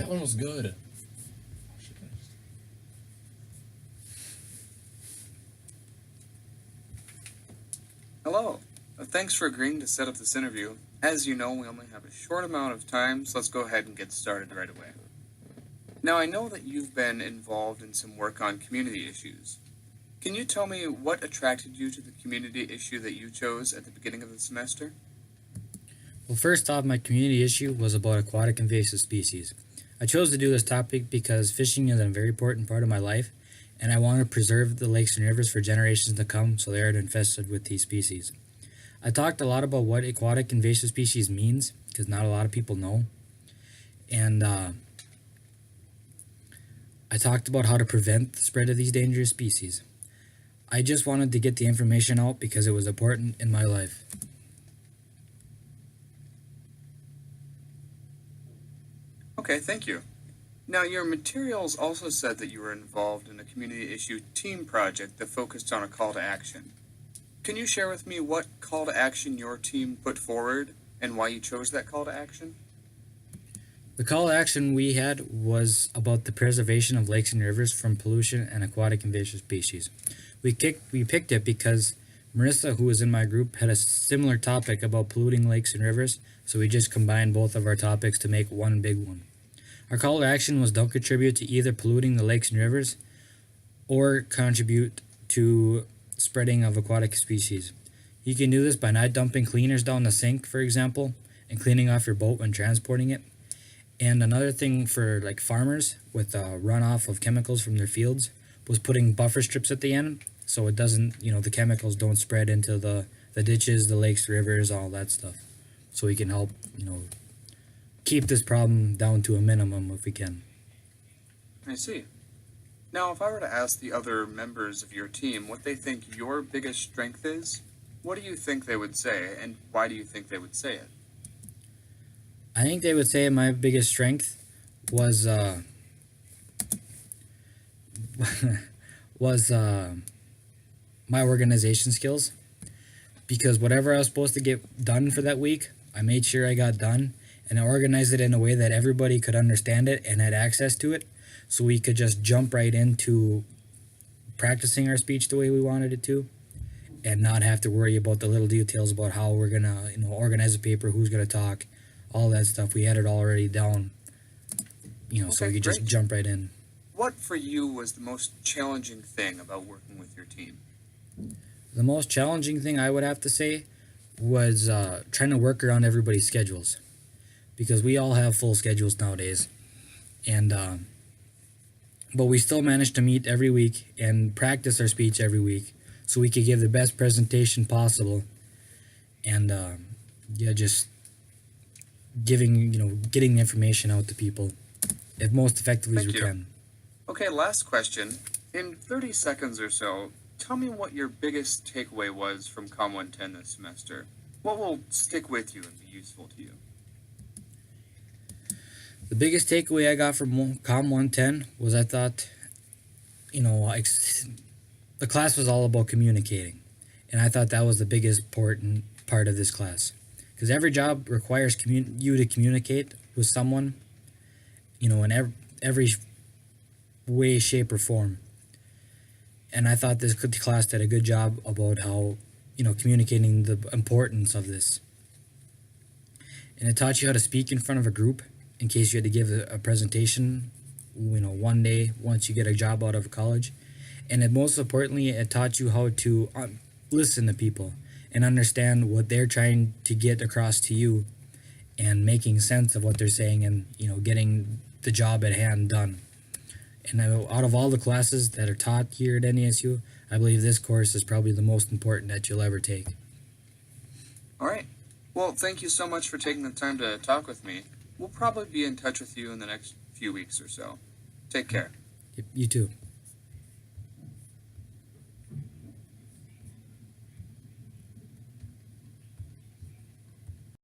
That one was good. Hello. Thanks for agreeing to set up this interview. As you know, we only have a short amount of time, so let's go ahead and get started right away. Now, I know that you've been involved in some work on community issues. Can you tell me what attracted you to the community issue that you chose at the beginning of the semester? Well, first off, my community issue was about aquatic invasive species. I chose to do this topic because fishing is a very important part of my life, and I want to preserve the lakes and rivers for generations to come so they aren't infested with these species. I talked a lot about what aquatic invasive species means because not a lot of people know, and I talked about how to prevent the spread of these dangerous species. I just wanted to get the information out because it was important in my life. Okay, thank you. Now, your materials also said that you were involved in a community issue team project that focused on a call to action. Can you share with me what call to action your team put forward and why you chose that call to action? The call to action we had was about the preservation of lakes and rivers from pollution and aquatic invasive species. We picked it because Marissa, who was in my group, had a similar topic about polluting lakes and rivers, so we just combined both of our topics to make one big one. Our call to action was don't contribute to either polluting the lakes and rivers or contribute to spreading of aquatic species. You can do this by not dumping cleaners down the sink, for example, and cleaning off your boat when transporting it. And another thing for like farmers with runoff of chemicals from their fields was putting buffer strips at the end so it doesn't, the chemicals don't spread into the ditches, the lakes, the rivers, all that stuff. So we can help, keep this problem down to a minimum if we can. I see. Now, if I were to ask the other members of your team what they think your biggest strength is, what do you think they would say, and why do you think they would say it? I think they would say my biggest strength was my organization skills, because whatever I was supposed to get done for that week, I made sure I got done, and I organized it in a way that everybody could understand it and had access to it, so we could just jump right into practicing our speech the way we wanted it to, and not have to worry about the little details about how we're gonna, organize the paper, who's gonna talk, all that stuff. We had it already down, so we could just jump right in. What for you was the most challenging thing about working with your team? The most challenging thing I would have to say was trying to work around everybody's schedules, because we all have full schedules nowadays, and but we still managed to meet every week and practice our speech every week so we could give the best presentation possible, and just getting the information out to people as most effectively as we can. Okay, last question. In 30 seconds or so, tell me what your biggest takeaway was from Comm 110 this semester. What will stick with you and be useful to you? The biggest takeaway I got from Comm 110 was I thought, the class was all about communicating. And I thought that was the biggest important part of this class. Because every job requires you to communicate with someone, in every way, shape, or form. And I thought this class did a good job about how, communicating the importance of this. And it taught you how to speak in front of a group in case you had to give a presentation, one day once you get a job out of college. And most importantly, it taught you how to listen to people and understand what they're trying to get across to you and making sense of what they're saying and, getting the job at hand done. And out of all the classes that are taught here at NESU, I believe this course is probably the most important that you'll ever take. All right. Well, thank you so much for taking the time to talk with me. We'll probably be in touch with you in the next few weeks or so. Take care. You too.